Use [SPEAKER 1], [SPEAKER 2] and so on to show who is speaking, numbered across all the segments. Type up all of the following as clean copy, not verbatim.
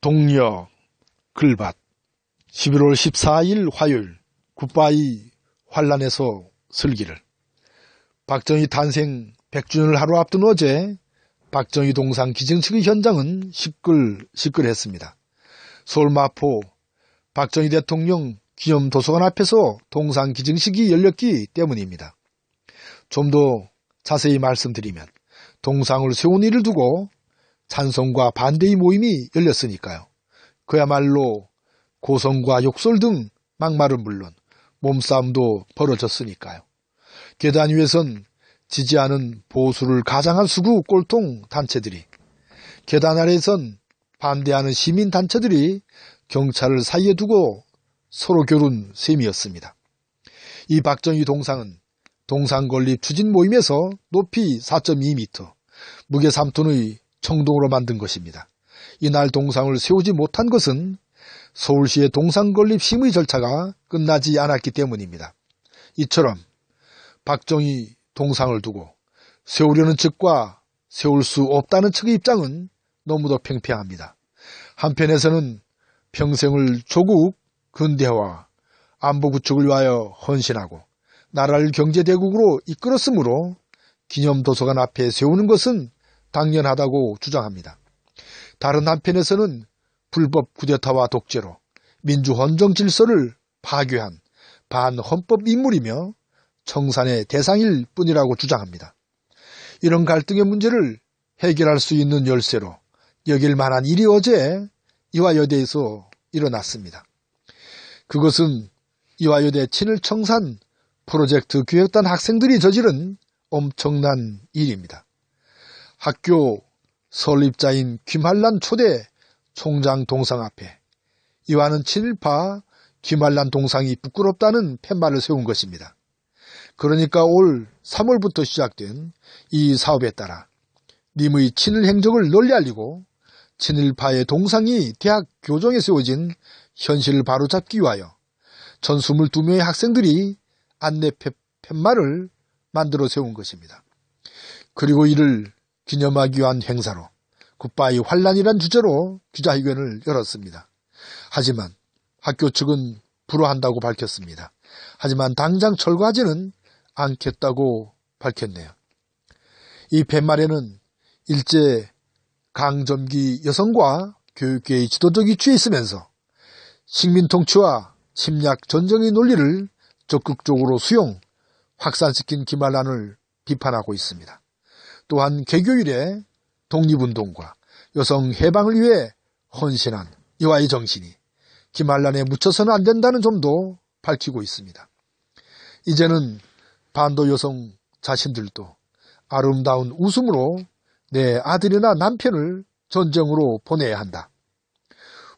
[SPEAKER 1] 동력 글밭 11월 14일 화요일 굿바이 환란에서 슬기를. 박정희 탄생 100주년을 하루 앞둔 어제 박정희 동상 기증식의 현장은 시끌시끌했습니다. 서울 마포 박정희 대통령 기념도서관 앞에서 동상 기증식이 열렸기 때문입니다. 좀 더 자세히 말씀드리면 동상을 세운 일을 두고 찬성과 반대의 모임이 열렸으니까요. 그야말로 고성과 욕설 등 막말은 물론 몸싸움도 벌어졌으니까요. 계단 위에선 지지하는 보수를 가장한 수구 꼴통 단체들이, 계단 아래에선 반대하는 시민단체들이 경찰을 사이에 두고 서로 겨룬 셈이었습니다. 이 박정희 동상은 동상 건립 추진 모임에서 높이 4.2m, 무게 3톤의 청동으로 만든 것입니다. 이날 동상을 세우지 못한 것은 서울시의 동상 건립 심의 절차가 끝나지 않았기 때문입니다. 이처럼 박정희 동상을 두고 세우려는 측과 세울 수 없다는 측의 입장은 너무도 팽팽합니다. 한편에서는 평생을 조국 근대화, 안보 구축을 위하여 헌신하고 나라를 경제대국으로 이끌었으므로 기념도서관 앞에 세우는 것은 당연하다고 주장합니다. 다른 한편에서는 불법 쿠데타와 독재로 민주헌정 질서를 파괴한 반헌법 인물이며 청산의 대상일 뿐이라고 주장합니다. 이런 갈등의 문제를 해결할 수 있는 열쇠로 여길 만한 일이 어제 이화여대에서 일어났습니다. 그것은 이화여대 친일청산 프로젝트 기획단 학생들이 저지른 엄청난 일입니다. 학교 설립자인 김한란 초대 총장 동상 앞에 이화는 친일파 김한란 동상이 부끄럽다는 팻말을 세운 것입니다. 그러니까 올 3월부터 시작된 이 사업에 따라 님의 친일 행적을 널리 알리고 친일파의 동상이 대학 교정에 세워진 현실을 바로잡기 위하여 전 22명의 학생들이 안내 팻말을 만들어 세운 것입니다. 그리고 이를 기념하기 위한 행사로 굿바이 환란이란 주제로 기자회견을 열었습니다. 하지만 학교 측은 불허한다고 밝혔습니다. 하지만 당장 철거하지는 않겠다고 밝혔네요. 이 팻말에는 일제 강점기 여성과 교육계의 지도적 위치에 있으면서 식민 통치와 침략 전쟁의 논리를 적극적으로 수용, 확산시킨 김한란을 비판하고 있습니다. 또한 개교 이래 독립운동과 여성 해방을 위해 헌신한 이화의 정신이 김한란에 묻혀서는 안 된다는 점도 밝히고 있습니다. 이제는 반도 여성 자신들도 아름다운 웃음으로 내 아들이나 남편을 전쟁으로 보내야 한다.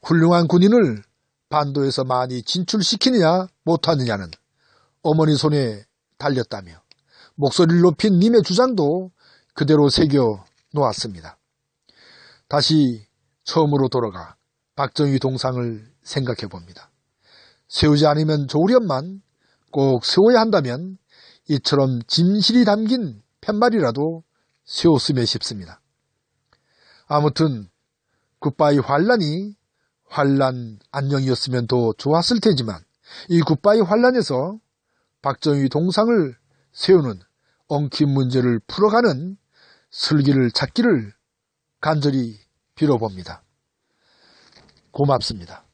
[SPEAKER 1] 훌륭한 군인을 반도에서 많이 진출시키느냐 못하느냐는 어머니 손에 달렸다며 목소리를 높인 님의 주장도 그대로 새겨 놓았습니다. 다시 처음으로 돌아가 박정희 동상을 생각해 봅니다. 세우지 않으면 좋으련만 꼭 세워야 한다면 이처럼 진실이 담긴 팻말이라도 세웠으면 싶습니다. 아무튼 굿바이 환란이 환란 안녕이었으면 더 좋았을 테지만 이 굿바이 환란에서 박정희 동상을 세우는 엉킨 문제를 풀어가는 슬기를 찾기를 간절히 빌어봅니다. 고맙습니다.